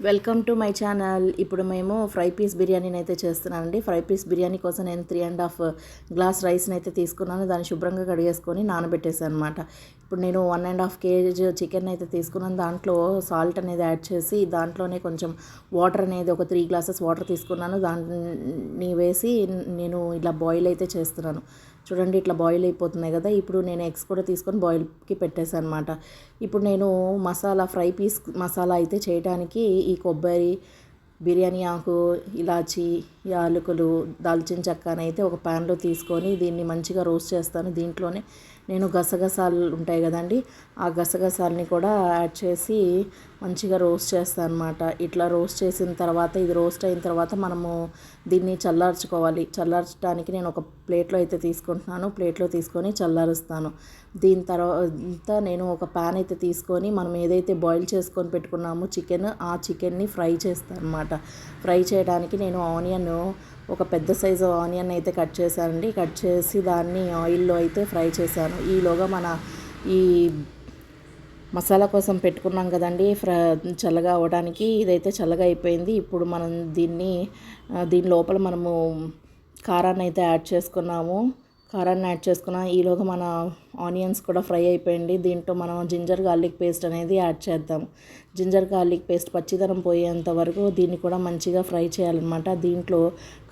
Welcome to my channel. ఇప్పుడు మేము fry piece బిర్యానీని అయితే చేస్తున్నానండి. ఫ్రై పీస్ బిర్యానీ కోసం నేను 3.5 గ్లాస్ రైస్ని అయితే తీసుకున్నాను. దాన్ని శుభ్రంగా కడిగేసుకొని నానబెట్టేసాను అనమాట. ఇప్పుడు నేను 1.5 కేజీ చికెన్ అయితే తీసుకున్నాను. దాంట్లో సాల్ట్ అనేది యాడ్ చేసి దాంట్లోనే కొంచెం వాటర్ అనేది ఒక 3 గ్లాసెస్ వాటర్ తీసుకున్నాను. దాన్ని వేసి నేను ఇలా బాయిల్ అయితే చేస్తున్నాను. చూడండి, ఇట్లా బాయిల్ అయిపోతున్నాయి కదా. ఇప్పుడు నేను ఎగ్స్ కూడా తీసుకొని బాయిల్కి పెట్టేశాను అనమాట. ఇప్పుడు నేను ఫ్రై పీస్ మసాలా అయితే చేయడానికి ఈ కొబ్బరి, బిర్యానీ ఆకు, ఇలాచి, యాలకులు, దాల్చిన చెక్కని అయితే ఒక ప్యాన్లో తీసుకొని దీన్ని మంచిగా రోస్ట్ చేస్తాను. దీంట్లోనే నేను గసగసాలు ఉంటాయి కదండి, ఆ గసగసాలని కూడా యాడ్ చేసి మంచిగా రోస్ట్ చేస్తాను అనమాట. ఇట్లా రోస్ట్ చేసిన తర్వాత, ఇది రోస్ట్ అయిన తర్వాత మనము దీన్ని చల్లార్చుకోవాలి. చల్లార్చడానికి నేను ఒక ప్లేట్లో అయితే తీసుకుంటున్నాను. ప్లేట్లో తీసుకొని చల్లారుస్తాను. దీని తర్వాత నేను ఒక ప్యాన్ అయితే తీసుకొని మనం ఏదైతే బాయిల్ చేసుకొని పెట్టుకున్నామో చికెన్, ఆ చికెన్ని ఫ్రై చేస్తాను అనమాట. ఫ్రై చేయడానికి నేను ఒక పెద్ద సైజు ఆనియన్ అయితే కట్ చేశానండి. కట్ చేసి దాన్ని ఆయిల్లో అయితే ఫ్రై చేశాను. ఈలోగా ఈ మసాలా కోసం పెట్టుకున్నాం కదండి, చల్లగా అవ్వడానికి. ఇదైతే చల్లగా అయిపోయింది. ఇప్పుడు మనం దీని లోపల మనము కారాన్ని అయితే యాడ్ చేసుకున్నాము. ఈలోగా మన ఆనియన్స్ కూడా ఫ్రై అయిపోయింది. దీంట్లో మనం జింజర్ గార్లిక్ పేస్ట్ అనేది యాడ్ చేద్దాం. జింజర్ గార్లిక్ పేస్ట్ పచ్చిదనం పోయేంత వరకు దీన్ని కూడా మంచిగా ఫ్రై చేయాలన్నమాట. దీంట్లో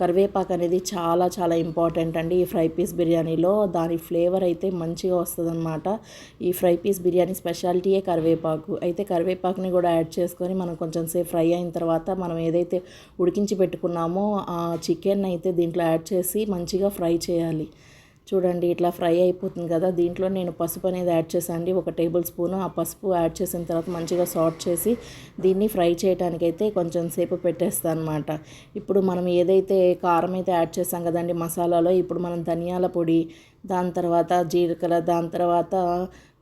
కరివేపాకు అనేది చాలా చాలా ఇంపార్టెంట్ అండి ఈ ఫ్రై పీస్ బిర్యానీలో. దాని ఫ్లేవర్ అయితే మంచిగా వస్తుందన్నమాట. ఈ ఫ్రై పీస్ బిర్యానీ స్పెషాలిటీయే కరివేపాకు. అయితే కరివేపాకుని కూడా యాడ్ చేసుకొని మనం కొంచెం సేపు ఫ్రై అయిన తర్వాత మనం ఏదైతే ఉడికించి పెట్టుకున్నామో ఆ చికెన్ అయితే దీంట్లో యాడ్ చేసి మంచిగా ఫ్రై చేయాలి. చూడండి, ఇట్లా ఫ్రై అయిపోతుంది కదా. దీంట్లో నేను పసుపు అనేది యాడ్ చేశాను, 1 టేబుల్ స్పూను. ఆ పసుపు యాడ్ చేసిన తర్వాత మంచిగా సాట్ చేసి దీన్ని ఫ్రై చేయడానికైతే కొంచెం సేపు పెట్టేస్తాను అనమాట. ఇప్పుడు మనం ఏదైతే కారం అయితే యాడ్ చేసాం కదండి మసాలాలో, ఇప్పుడు మనం ధనియాల పొడి, దాని తర్వాత జీలకర్ర, దాని తర్వాత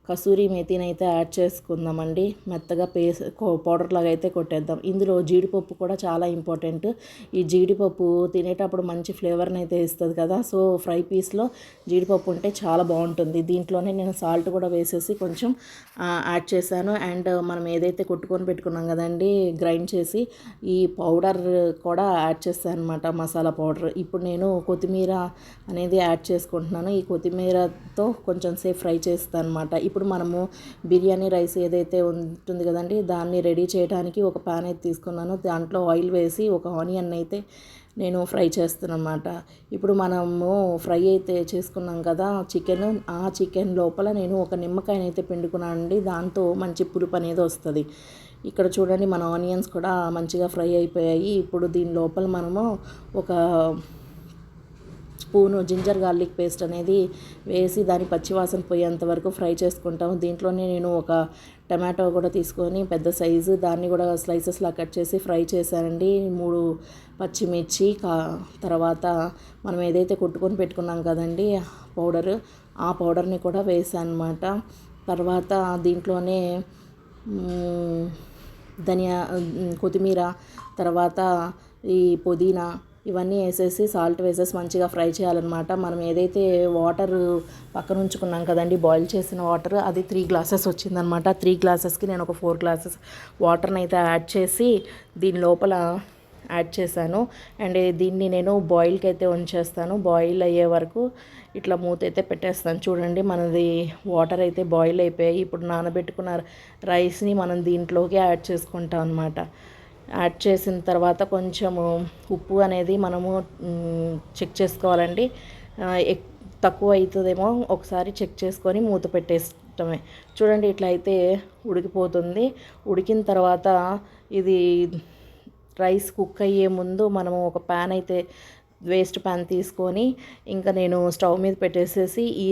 కసూరి మేతిని అయితే యాడ్ చేసుకుందామండి. మెత్తగా పౌడర్ లాగా అయితే కొట్టేద్దాం. ఇందులో జీడిపప్పు కూడా చాలా ఇంపార్టెంట్. ఈ జీడిపప్పు తినేటప్పుడు మంచి ఫ్లేవర్ని అయితే ఇస్తుంది కదా. సో ఫ్రై పీస్లో జీడిపప్పు ఉంటే చాలా బాగుంటుంది. దీంట్లోనే నేను సాల్ట్ కూడా వేసేసి కొంచెం యాడ్ చేశాను. అండ్ మనం ఏదైతే కొట్టుకొని పెట్టుకున్నాం కదండి గ్రైండ్ చేసి, ఈ పౌడర్ కూడా యాడ్ చేస్తాను అనమాట, మసాలా పౌడర్. ఇప్పుడు నేను కొత్తిమీర అనేది యాడ్ చేసుకుంటున్నాను. ఈ కొత్తిమీరతో కొంచెం సేపు ఫ్రై చేస్తాను అనమాట. ఇప్పుడు మనము బిర్యానీ రైస్ ఏదైతే ఉంటుంది కదండి, దాన్ని రెడీ చేయడానికి ఒక ప్యాన్ అయితే తీసుకున్నాను. దాంట్లో ఆయిల్ వేసి ఒక ఆనియన్ అయితే నేను ఫ్రై చేస్తాను అనమాట. ఇప్పుడు మనము ఫ్రై అయితే చేసుకున్నాం కదా చికెన్, ఆ చికెన్ లోపల నేను ఒక నిమ్మకాయని అయితే పిండుకున్నానండి. దాంతో మంచి పులుపు అనేది వస్తుంది. ఇక్కడ చూడండి, మన ఆనియన్స్ కూడా మంచిగా ఫ్రై అయిపోయాయి. ఇప్పుడు దీని లోపల మనము ఒక స్పూను జింజర్ గార్లిక్ పేస్ట్ అనేది వేసి దాని పచ్చివాసన పోయేంత వరకు ఫ్రై చేసుకుంటాము. దీంట్లోనే నేను ఒక టమాటో కూడా తీసుకొని పెద్ద సైజు, దాన్ని కూడా స్లైసెస్లా కట్ చేసి ఫ్రై చేశానండి. 3 పచ్చిమిర్చి, తర్వాత మనం ఏదైతే కొట్టుకొని పెట్టుకున్నాం కదండి పౌడర్, ఆ పౌడర్ని కూడా వేసాను అనమాట. తర్వాత దీంట్లోనే కొత్తిమీర, తర్వాత ఈ పుదీనా, ఇవన్నీ వేసేసి సాల్ట్ వేసేసి మంచిగా ఫ్రై చేయాలన్నమాట. మనం ఏదైతే వాటర్ పక్కన ఉంచుకున్నాం కదండి బాయిల్ చేసిన వాటర్, అది 3 గ్లాసెస్ వచ్చిందనమాట. 3 గ్లాసెస్కి నేను ఒక 4 గ్లాసెస్ వాటర్ని అయితే యాడ్ చేసి దీని లోపల యాడ్ చేశాను. అండ్ దీన్ని నేను బాయిల్కి అయితే ఉంచేస్తాను. బాయిల్ అయ్యే వరకు ఇట్లా మూత అయితే పెట్టేస్తాను. చూడండి, మనది వాటర్ అయితే బాయిల్ అయిపోయాయి. ఇప్పుడు నానబెట్టుకున్న రైస్ని మనం దీంట్లోకి యాడ్ చేసుకుంటాం అనమాట. యాడ్ చేసిన తర్వాత కొంచెము ఉప్పు అనేది మనము చెక్ చేసుకోవాలండి. తక్కువ అవుతుందేమో ఒకసారి చెక్ చేసుకొని మూత పెట్టేయటమే. చూడండి, ఇట్లా అయితే ఉడికిపోతుంది. ఉడికిన తర్వాత ఇది రైస్ కుక్ అయ్యే ముందు మనము ఒక ప్యాన్ అయితే వేస్ట్ ప్యాన్ తీసుకొని ఇంకా నేను స్టవ్ మీద పెట్టేసేసి ఈ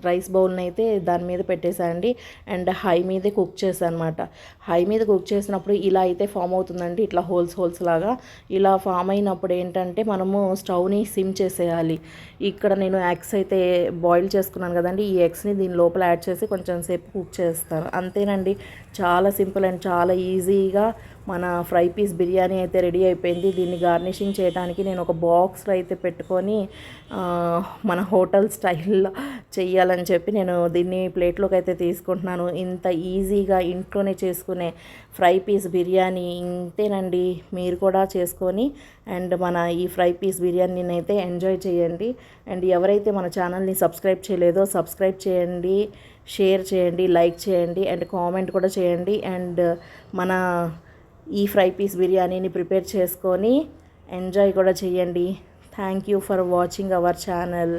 రైస్ బౌల్ని అయితే దాని మీద పెట్టేసానండి. అండ్ హై మీదే కుక్ చేశాను అనమాట. హై మీద కుక్ చేసినప్పుడు ఇలా అయితే ఫామ్ అవుతుందండి, ఇట్లా హోల్స్ లాగా. ఇలా ఫామ్ అయినప్పుడు ఏంటంటే మనము స్టవ్ని సిమ్ చేసేయాలి. ఇక్కడ నేను ఎగ్స్ అయితే బాయిల్ చేసుకున్నాను కదండి, ఈ ఎగ్స్ని దీని లోపల యాడ్ చేసి కొంచెం సేపు కుక్ చేస్తాను. అంతేనండి, చాలా సింపుల్ అండ్ చాలా ఈజీగా మన ఫ్రై పీస్ బిర్యానీ అయితే రెడీ అయిపోయింది. దీన్ని గార్నిషింగ్ చేయడానికి నేను ఒక బాక్స్లో అయితే పెట్టుకొని మన హోటల్ స్టైల్లో చెయ్యాలని చెప్పి నేను దీన్ని ప్లేట్లోకి అయితే తీసుకుంటున్నాను. ఇంత ఈజీగా ఇంట్లోనే చేసుకునే ఫ్రై పీస్ బిర్యానీ ఇంతేనండి. మీరు కూడా చేసుకొని అండ్ మన ఈ ఫ్రై పీస్ బిర్యానీని అయితే ఎంజాయ్ చేయండి. అండ్ ఎవరైతే మన ఛానల్ని సబ్స్క్రైబ్ చేయలేదో సబ్స్క్రైబ్ చేయండి, షేర్ చేయండి, లైక్ చేయండి అండ్ కామెంట్ కూడా చేయండి. అండ్ మన ఈ ఫ్రై పీస్ బిర్యానీని ప్రిపేర్ చేసుకొని ఎంజాయ్ కూడా చేయండి. Thank you for watching our channel.